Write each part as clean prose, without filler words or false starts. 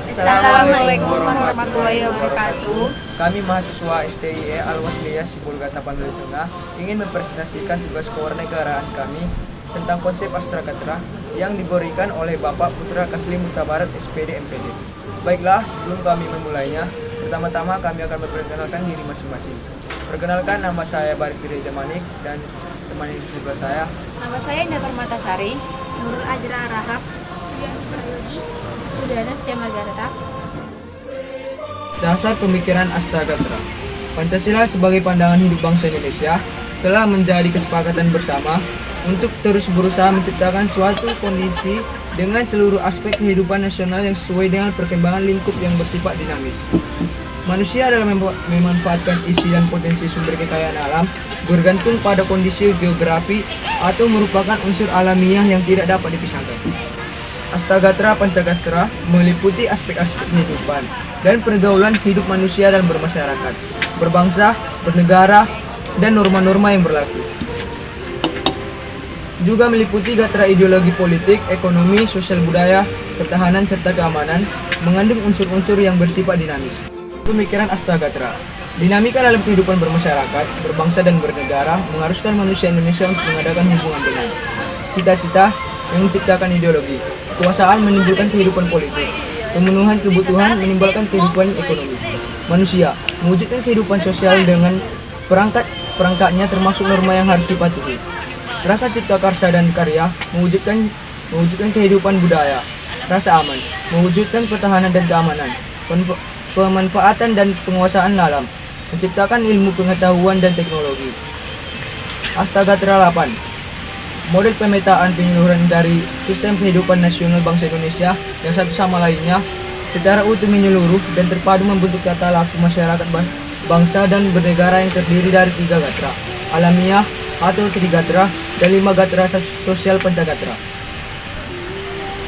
Assalamualaikum warahmatullahi wabarakatuh. Kami mahasiswa STIE Al-Wasliyah Sibolga Tapanuli Tengah ingin mempresentasikan tugas kewarganegaraan kami tentang konsep Astra Gatra yang diberikan oleh Bapak Putra Kaslim Mutabarat SPD MPD. Baiklah, sebelum kami memulainya, pertama-tama kami akan memperkenalkan diri masing-masing. Perkenalkan, nama saya Barik Pireja Manik dan teman di sebelah saya. Nama saya Indah Permatasari. Nurul Ajra Rahab, Biologi, Sudana Setia Magara. Dasar pemikiran Astra Gatra. Pancasila sebagai pandangan hidup bangsa Indonesia telah menjadi kesepakatan bersama untuk terus berusaha menciptakan suatu kondisi dengan seluruh aspek kehidupan nasional yang sesuai dengan perkembangan lingkup yang bersifat dinamis. Manusia dalam memanfaatkan isi dan potensi sumber kekayaan alam bergantung pada kondisi geografi atau merupakan unsur alamiah yang tidak dapat dipisahkan. Astra Gatra Pancasila meliputi aspek-aspek kehidupan dan pergaulan hidup manusia dan bermasyarakat, berbangsa, bernegara, dan norma-norma yang berlaku. Juga meliputi gatra ideologi politik, ekonomi, sosial budaya, pertahanan, serta keamanan, mengandung unsur-unsur yang bersifat dinamis. Pemikiran Astra Gatra. Dinamika dalam kehidupan bermasyarakat, berbangsa, dan bernegara mengharuskan manusia Indonesia untuk mengadakan hubungan dengan cita-cita yang menciptakan ideologi, kekuasaan menimbulkan kehidupan politik, pemenuhan kebutuhan menimbulkan kehidupan ekonomi. Manusia mewujudkan kehidupan sosial dengan perangkatnya termasuk norma yang harus dipatuhi. Rasa cipta karsa dan karya mewujudkan kehidupan budaya. Rasa aman mewujudkan pertahanan dan keamanan. Pemanfaatan dan penguasaan alam menciptakan ilmu pengetahuan dan teknologi. Astra Gatra 8. Model pemetaan penyeluruhan dari sistem kehidupan nasional bangsa Indonesia yang satu sama lainnya secara utuh menyeluruh dan terpadu membentuk tata laku masyarakat bangsa dan bernegara yang terdiri dari 3 gatra alamiah atau Trigatra dan 5 gatra sosial Pancagatra.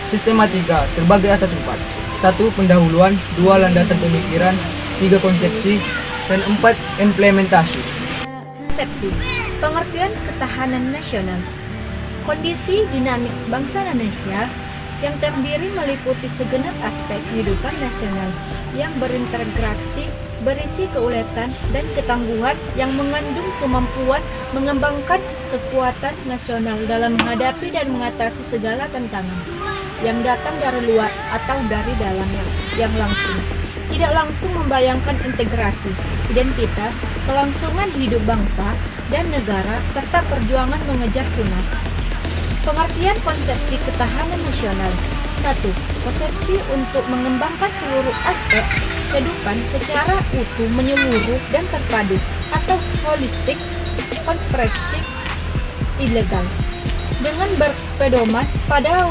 Sistematika terbagi atas 4. 1. Pendahuluan, 2. Landasan pemikiran, 3. Konsepsi, dan 4. Implementasi. Konsepsi, pengertian ketahanan nasional. Kondisi dinamis bangsa Indonesia yang terdiri meliputi segenap aspek kehidupan nasional yang berintegrasi, berisi keuletan dan ketangguhan yang mengandung kemampuan mengembangkan kekuatan nasional dalam menghadapi dan mengatasi segala tantangan yang datang dari luar atau dari dalam yang langsung. Tidak langsung membayangkan integrasi, identitas, kelangsungan hidup bangsa dan negara serta perjuangan mengejar tunas. Pengertian konsepsi ketahanan nasional. 1. Konsepsi untuk mengembangkan seluruh aspek kehidupan secara utuh, menyeluruh, dan terpadu atau holistik, komprehensif, ilegal dengan berpedoman pada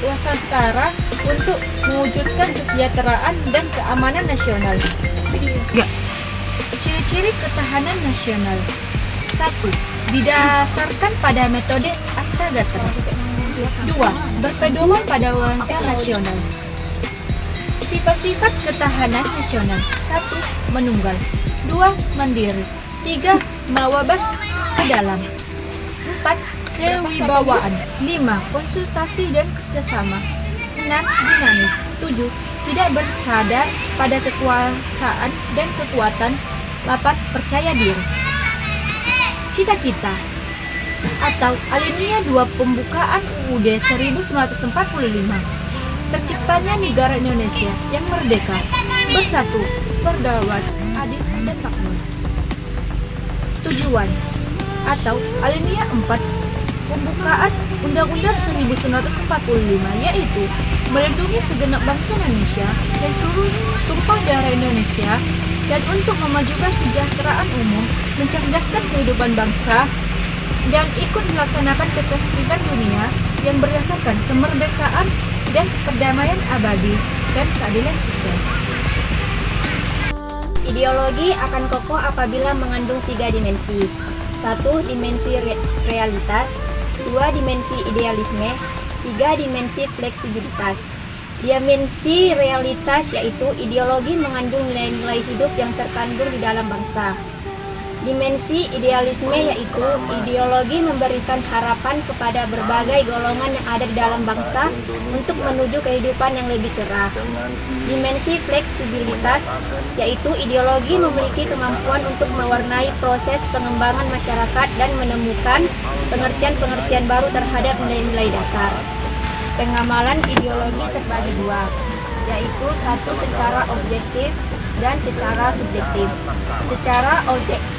wasantara untuk mewujudkan kesejahteraan dan keamanan nasional. Ciri-ciri ketahanan nasional. 1. Didasarkan pada metode Astra Gatra. 2. Berpedoman pada wawasan nasional. Sifat-sifat ketahanan nasional. 1. Menunggal. 2. Mandiri. 3. Mawabas ke dalam. 4. Kewibawaan. 5. Konsultasi dan kerjasama. 6. Dinamis. 7. Tidak bersandar pada kekuasaan dan kekuatan. 8. Percaya diri. Cita-cita atau alinea 2 pembukaan UUD 1945. Terciptanya negara Indonesia yang merdeka, bersatu, berdaulat, adil, dan makmur. Tujuan atau alinea 4 pembukaan Undang-Undang 1945 yaitu melindungi segenap bangsa Indonesia dan seluruh tumpah darah Indonesia dan untuk memajukan kesejahteraan umum, mencerdaskan kehidupan bangsa, dan ikut melaksanakan ketertiban dunia yang berdasarkan kemerdekaan dan perdamaian abadi dan keadilan sosial. Ideologi akan kokoh apabila mengandung 3 dimensi. 1. Dimensi realitas, 2. Dimensi idealisme, 3. Dimensi fleksibilitas. Dimensi realitas yaitu ideologi mengandung nilai-nilai hidup yang terkandung di dalam bangsa. Dimensi idealisme yaitu ideologi memberikan harapan kepada berbagai golongan yang ada di dalam bangsa untuk menuju kehidupan yang lebih cerah. Dimensi fleksibilitas yaitu ideologi memiliki kemampuan untuk mewarnai proses pengembangan masyarakat dan menemukan pengertian-pengertian baru terhadap nilai-nilai dasar. Pengamalan ideologi terbagi dua, yaitu satu secara objektif dan secara subjektif. Secara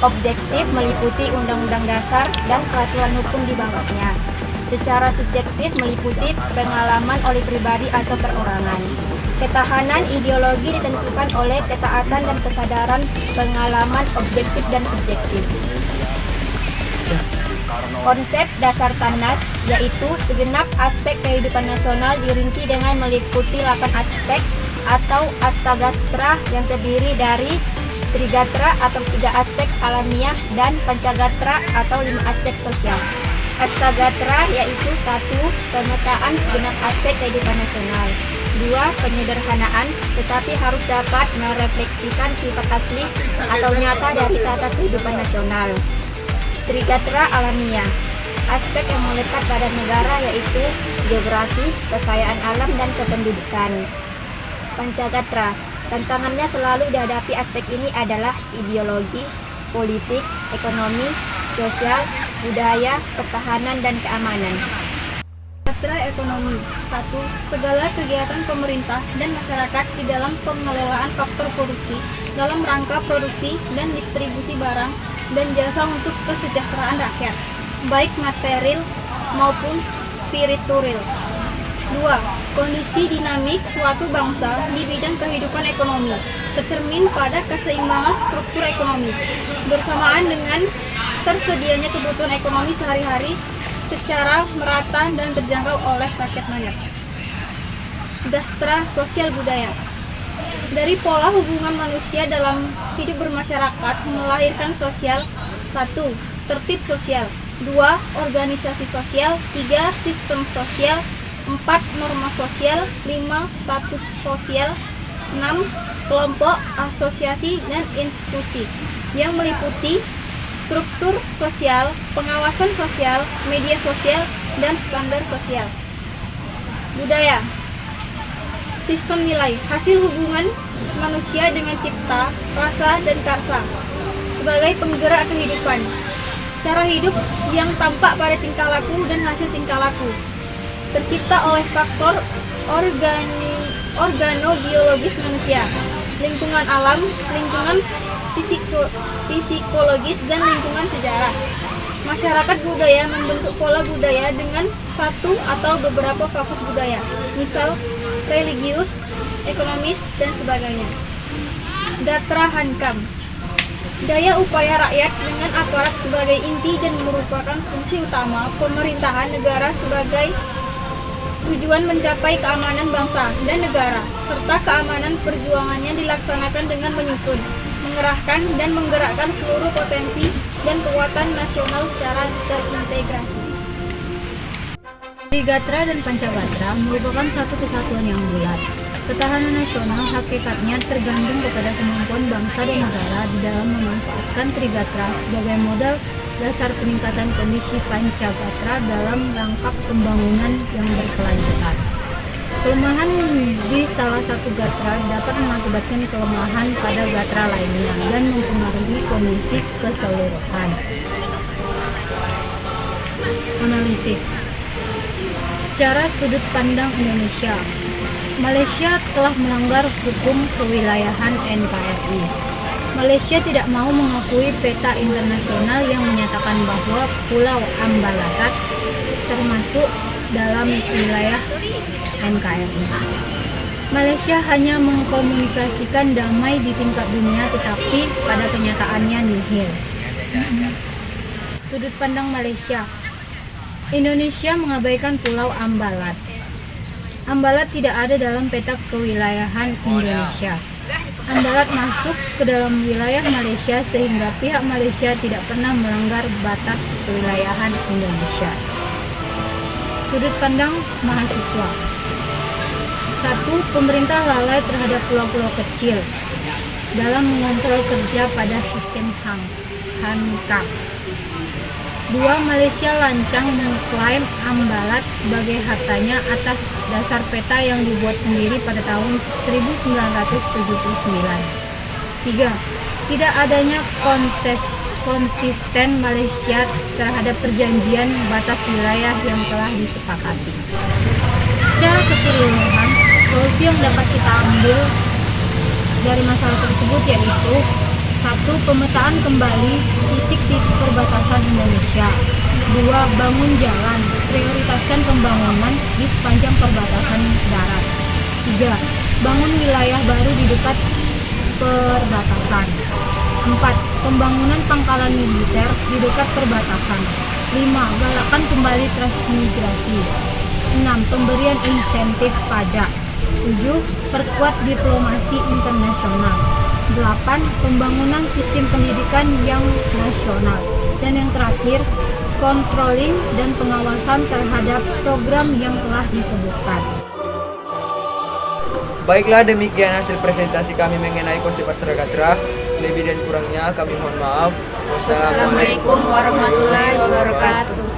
objektif meliputi undang-undang dasar dan peraturan hukum di bawahnya. Secara subjektif meliputi pengalaman oleh pribadi atau perorangan. Ketahanan ideologi ditentukan oleh ketaatan dan kesadaran pengalaman objektif dan subjektif. Konsep dasar TANAS yaitu segenap aspek kehidupan nasional dirinci dengan meliputi 8 aspek atau astagatra yang terdiri dari trigatra atau 3 aspek alamiah dan pancagatra atau 5 aspek sosial. Astagatra yaitu 1. Pemetaan segenap aspek kehidupan nasional, 2. Penyederhanaan tetapi harus dapat merefleksikan sifat asli atau nyata dari tata kehidupan nasional. Trigatra alamiah, aspek yang melekat pada negara yaitu geografi, kekayaan alam, dan kependudukan. Pancagatra, tantangannya selalu dihadapi aspek ini adalah ideologi, politik, ekonomi, sosial, budaya, pertahanan, dan keamanan. Gatra ekonomi 1. Segala kegiatan pemerintah dan masyarakat di dalam pengelolaan faktor produksi dalam rangka produksi dan distribusi barang dan jasa untuk kesejahteraan rakyat, baik material maupun spiritual. 2. Kondisi dinamik suatu bangsa di bidang kehidupan ekonomi tercermin pada keseimbangan struktur ekonomi bersamaan dengan tersedianya kebutuhan ekonomi sehari-hari secara merata dan terjangkau oleh rakyat banyak. Dastra sosial budaya. Dari pola hubungan manusia dalam hidup bermasyarakat melahirkan sosial. 1. Tertib sosial. 2. Organisasi sosial. 3. Sistem sosial. 4. Norma sosial. 5. Status sosial. 6. Kelompok, asosiasi, dan institusi yang meliputi struktur sosial, pengawasan sosial, media sosial, dan standar sosial. Budaya. Sistem nilai, hasil hubungan manusia dengan cipta, rasa, dan karsa sebagai penggerak kehidupan. Cara hidup yang tampak pada tingkah laku dan hasil tingkah laku tercipta oleh faktor organobiologis manusia, lingkungan alam, lingkungan psikologis, dan lingkungan sejarah. Masyarakat budaya membentuk pola budaya dengan satu atau beberapa fokus budaya, misal religius, ekonomis, dan sebagainya. Gatra Hankam. Daya upaya rakyat dengan aparat sebagai inti dan merupakan fungsi utama pemerintahan negara sebagai tujuan mencapai keamanan bangsa dan negara, serta keamanan perjuangannya dilaksanakan dengan menyusun, mengerahkan, dan menggerakkan seluruh potensi dan kekuatan nasional secara terintegrasi. Trigatra dan Pancagatra merupakan satu kesatuan yang bulat. Ketahanan nasional hakikatnya tergantung kepada kemampuan bangsa dan negara di dalam memanfaatkan Trigatra sebagai modal dasar peningkatan kondisi Pancagatra dalam rangka pembangunan yang berkelanjutan. Kelemahan di salah satu gatra dapat mengakibatkan kelemahan pada gatra lainnya dan mempengaruhi kondisi keseluruhan. Analisis. Secara sudut pandang Indonesia, Malaysia telah melanggar hukum kewilayahan NKRI. Malaysia tidak mau mengakui peta internasional yang menyatakan bahwa Pulau Ambalatat termasuk dalam wilayah NKRI. Malaysia hanya mengkomunikasikan damai di tingkat dunia, tetapi pada kenyataannya nihil. Sudut pandang Malaysia. Indonesia mengabaikan Pulau Ambalat. Ambalat tidak ada dalam peta kewilayahan Indonesia. Ambalat masuk ke dalam wilayah Malaysia sehingga pihak Malaysia tidak pernah melanggar batas kewilayahan Indonesia. Sudut pandang mahasiswa. 1. Pemerintah lalai terhadap pulau-pulau kecil. dalam mengontrol kerja pada sistem Hankam. 2. Malaysia lancang mengklaim Ambalat sebagai hartanya atas dasar peta yang dibuat sendiri pada tahun 1979. 3. Tidak adanya konsisten Malaysia terhadap perjanjian batas wilayah yang telah disepakati. Secara keseluruhan, solusi yang dapat kita ambil dari masalah tersebut yaitu: 1. Pemetaan kembali titik-titik perbatasan Indonesia. 2. Bangun jalan, prioritaskan pembangunan di sepanjang perbatasan darat. 3. Bangun wilayah baru di dekat perbatasan. 4. Pembangunan pangkalan militer di dekat perbatasan. 5. Galakkan kembali transmigrasi. 6. Pemberian insentif pajak. 7. Perkuat diplomasi internasional. 8. Pembangunan sistem pendidikan yang nasional. Dan yang terakhir, controlling dan pengawasan terhadap program yang telah disebutkan. Baiklah, demikian hasil presentasi kami mengenai konsep Astragatra. Lebih dan kurangnya kami mohon maaf. Assalamualaikum warahmatullahi wabarakatuh.